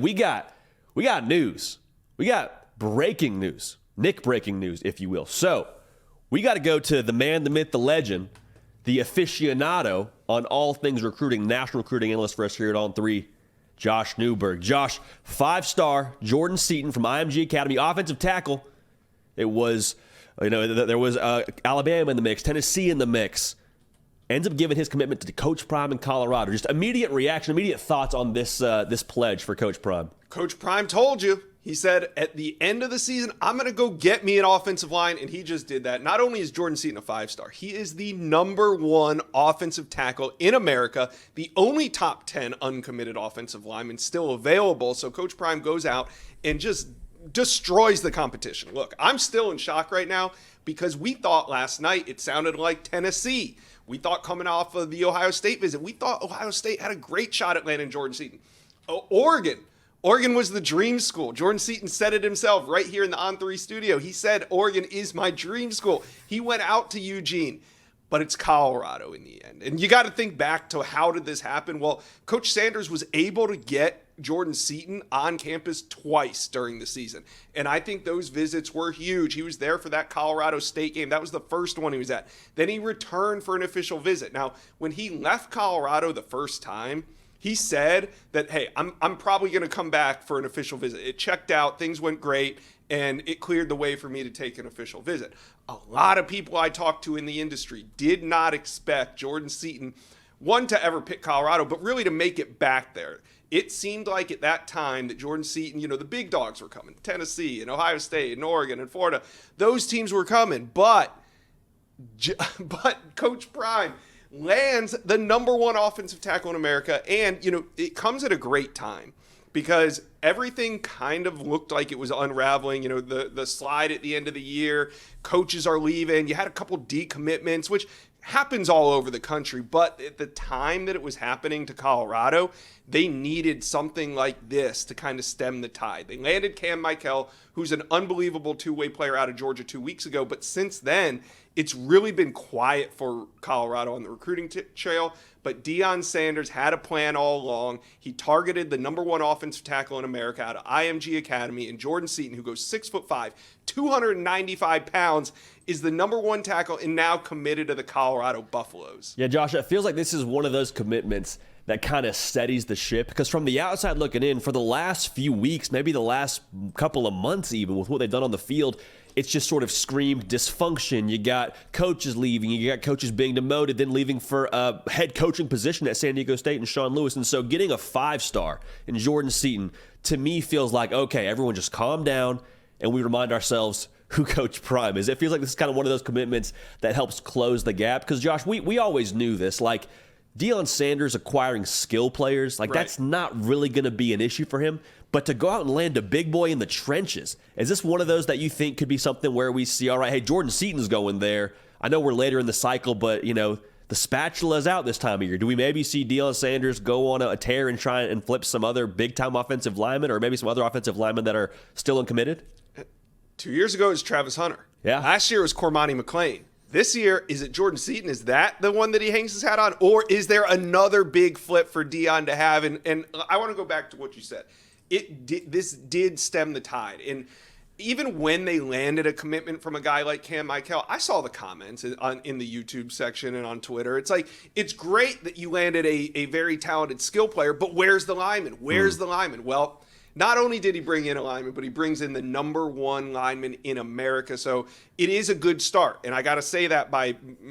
we got news. We got breaking news. Nick breaking news, if you will. So we got to go to the man, the myth, the legend, the aficionado on all things recruiting, national recruiting analyst for us here at On 3, Josh Newberg. Josh, 5-star Jordan Seaton from IMG Academy, offensive tackle. It was, there was Alabama in the mix, Tennessee in the mix. Ends up giving his commitment to Coach Prime in Colorado. Just immediate reaction, immediate thoughts on this pledge for Coach Prime. Coach Prime told you. He said, at the end of the season, I'm going to go get me an offensive line, and he just did that. Not only is Jordan Seaton a 5-star, he is the #1 offensive tackle in America, the only top 10 uncommitted offensive lineman still available. So Coach Prime goes out and just destroys the competition. Look, I'm still in shock right now because we thought last night it sounded like Tennessee. We thought coming off of the Ohio State visit, we thought Ohio State had a great shot at landing Jordan Seaton. Oregon was the dream school. Jordan Seaton said it himself right here in the On 3 studio. He said, Oregon is my dream school. He went out to Eugene, but it's Colorado in the end. And you got to think back to how did this happen? Well, Coach Sanders was able to get Jordan Seaton on campus twice during the season. And I think those visits were huge. He was there for that Colorado State game. That was the first one he was at. Then he returned for an official visit. Now, when he left Colorado the first time, he said that, hey, I'm probably going to come back for an official visit. It checked out, things went great, and it cleared the way for me to take an official visit. A lot of people I talked to in the industry did not expect Jordan Seaton, one, to ever pick Colorado, but really to make it back there. It seemed like at that time that Jordan Seaton, the big dogs were coming. Tennessee and Ohio State and Oregon and Florida, those teams were coming. But Coach Prime lands the #1 offensive tackle in America. And, it comes at a great time because everything kind of looked like it was unraveling. The slide at the end of the year, coaches are leaving. You had a couple decommitments, which happens all over the country. But at the time that it was happening to Colorado, they needed something like this to kind of stem the tide. They landed Cam Michael, who's an unbelievable two-way player out of Georgia 2 weeks ago. But since then, it's really been quiet for Colorado on the recruiting trail. But Deion Sanders had a plan all along. He targeted the #1 offensive tackle in America out of IMG Academy, and Jordan Seaton, who goes 6'5", 295 pounds, is the #1 tackle and now committed to the Colorado Buffaloes. Yeah, Josh, it feels like this is one of those commitments that kind of steadies the ship, because from the outside looking in, for the last few weeks, maybe the last couple of months even, with what they've done on the field, it's just sort of screamed dysfunction. You got coaches leaving. You got coaches being demoted, then leaving for a head coaching position at San Diego State and Sean Lewis. And so getting a 5-star in Jordan Seaton, to me, feels like, okay, everyone just calm down, and we remind ourselves who Coach Prime is. It feels like this is kind of one of those commitments that helps close the gap. Because, Josh, we always knew this. Like, Deion Sanders acquiring skill players, like, that's not really going to be an issue for him. But to go out and land a big boy in the trenches, is this one of those that you think could be something where we see, all right, hey, Jordan Seaton's going there. I know we're later in the cycle, but, the spatula's out this time of year. Do we maybe see Deion Sanders go on a tear and try and flip some other big-time offensive linemen, or maybe some other offensive linemen that are still uncommitted? 2 years ago, it was Travis Hunter. Yeah. Last year, it was Cormani McClain. This year, is it Jordan Seaton? Is that the one that he hangs his hat on? Or is there another big flip for Deion to have? And I want to go back to what you said. This did stem the tide. And even when they landed a commitment from a guy like Cam Michael, I saw the comments in the YouTube section and on Twitter. It's like, it's great that you landed a very talented skill player, but where's the lineman? Where's the lineman? Well, not only did he bring in a lineman, but he brings in the #1 lineman in America. So it is a good start. And I got to say that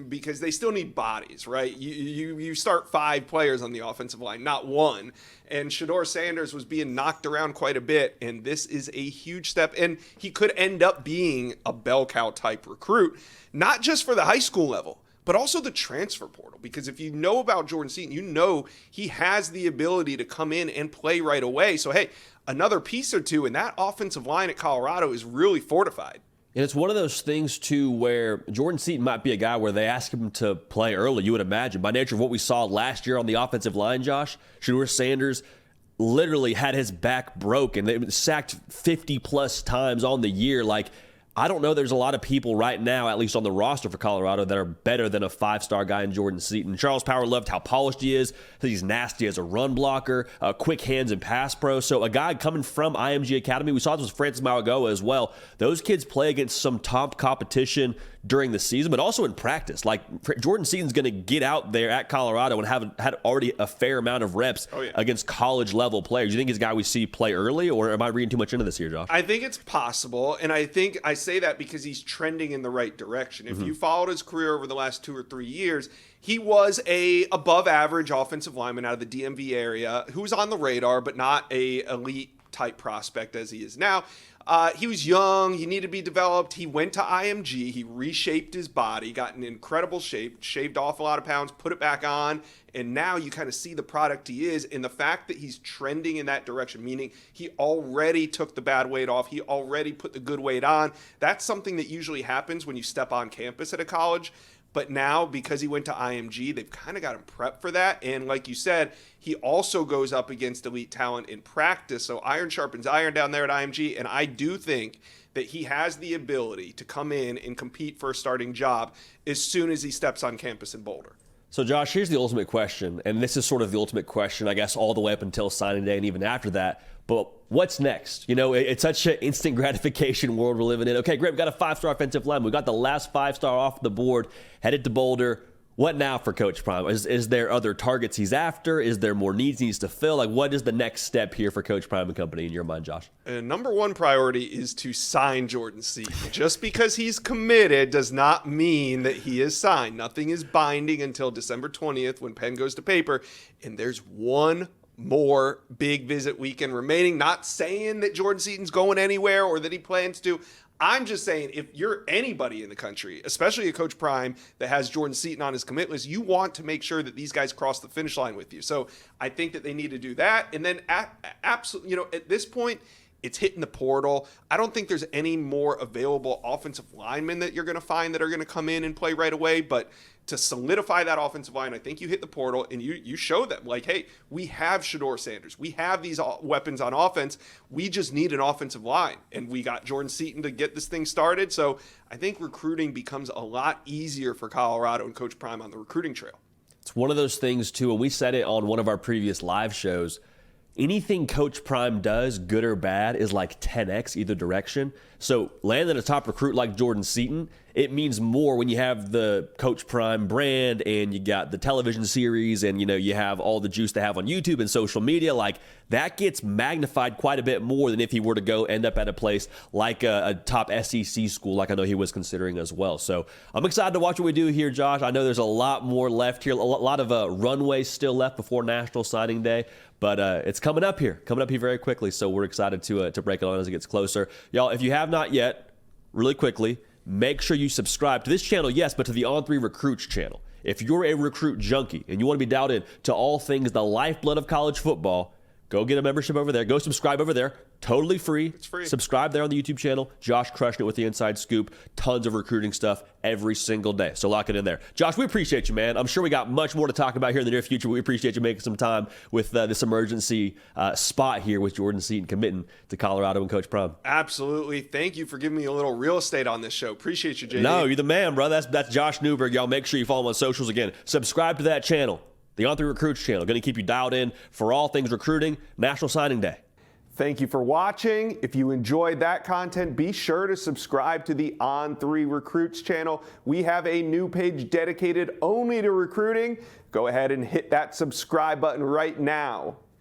because they still need bodies, right? You start 5 players on the offensive line, not 1. And Shedeur Sanders was being knocked around quite a bit. And this is a huge step. And he could end up being a bell cow type recruit, not just for the high school level, but also the transfer portal. Because if you know about Jordan Seaton, you know he has the ability to come in and play right away. So, hey, another piece or two, and that offensive line at Colorado is really fortified. And it's one of those things, too, where Jordan Seaton might be a guy where they ask him to play early, you would imagine. By nature of what we saw last year on the offensive line, Josh, Shedeur Sanders literally had his back broken. They sacked 50-plus times on the year. Like, I don't know there's a lot of people right now, at least on the roster for Colorado, that are better than a 5-star guy in Jordan Seaton. Charles Power loved how polished he is. He's nasty as a run blocker, quick hands and pass pro. So a guy coming from IMG Academy, we saw this with Francis Mauigoa as well. Those kids play against some top competition during the season, but also in practice. Like Jordan Seaton's going to get out there at Colorado and have had already a fair amount of reps against college level players. You think he's a guy we see play early, or am I reading too much into this here, Josh? I think it's possible, and I think I say that because he's trending in the right direction. If you followed his career over the last 2 or 3 years, he was a above average offensive lineman out of the DMV area who was on the radar, but not a elite type prospect as he is now. He was young. He needed to be developed. He went to IMG. He reshaped his body, got in incredible shape, shaved off a lot of pounds, put it back on, and now you kind of see the product he is. And the fact that he's trending in that direction, meaning he already took the bad weight off, he already put the good weight on, that's something that usually happens when you step on campus at a college. But now, because he went to IMG, they've kind of got him prepped for that. And like you said, he also goes up against elite talent in practice. So iron sharpens iron down there at IMG. And I do think that he has the ability to come in and compete for a starting job as soon as he steps on campus in Boulder. So, Josh, here's the ultimate question. And this is sort of the ultimate question, I guess, all the way up until signing day and even after that. But what's next? You know, it's such an instant gratification world we're living in. Okay, great. We got a 5-star offensive lineman. We got the last 5-star off the board, headed to Boulder. What now for Coach Prime? Is there other targets he's after? Is there more needs he needs to fill? Like, what is the next step here for Coach Prime and company in your mind, Josh? Number one priority is to sign Jordan Seaton. Just because he's committed does not mean that he is signed. Nothing is binding until December 20th when pen goes to paper. And there's one more big visit weekend remaining. Not saying that Jordan Seaton's going anywhere or that he plans to. I'm just saying, if you're anybody in the country, especially a Coach Prime that has Jordan Seaton on his commit list, you want to make sure that these guys cross the finish line with you. So I think that they need to do that. And then absolutely, you know, at this point, it's hitting the portal. I don't think there's any more available offensive linemen that you're going to find that are going to come in and play right away. But to solidify that offensive line, I think you hit the portal and you show them, like, hey, we have Deion Sanders. We have these weapons on offense. We just need an offensive line. And we got Jordan Seaton to get this thing started. So I think recruiting becomes a lot easier for Colorado and Coach Prime on the recruiting trail. It's one of those things, too, and we said it on one of our previous live shows. Anything Coach Prime does, good or bad, is like 10x either direction. So landing a top recruit like Jordan Seaton, it means more when you have the Coach Prime brand and you got the television series and, you know, you have all the juice they have on YouTube and social media. Like, that gets magnified quite a bit more than if he were to go end up at a place like a top SEC school, like I know he was considering as well. So I'm excited to watch what we do here, Josh. I know there's a lot more left here, a lot of runway still left before National Signing Day. But it's coming up here very quickly. So we're excited to break it on as it gets closer. Y'all, if you have not yet, really quickly, make sure you subscribe to this channel, yes, but to the On3 Recruits channel. If you're a recruit junkie and you want to be dialed in to all things the lifeblood of college football, go get a membership over there. Go subscribe over there. Totally free. It's free. Subscribe there on the YouTube channel. Josh crushing it with the inside scoop. Tons of recruiting stuff every single day. So lock it in there. Josh, we appreciate you, man. I'm sure we got much more to talk about here in the near future, but we appreciate you making some time with this emergency spot here with Jordan Seaton committing to Colorado and Coach Prime. Absolutely. Thank you for giving me a little real estate on this show. Appreciate you, JD. No, you're the man, bro. That's Josh Newberg. Y'all make sure you follow him on socials again. Subscribe to that channel. The On3 Recruits channel. Going to keep you dialed in for all things recruiting, National Signing Day. Thank you for watching. If you enjoyed that content, be sure to subscribe to the On3 Recruits channel. We have a new page dedicated only to recruiting. Go ahead and hit that subscribe button right now.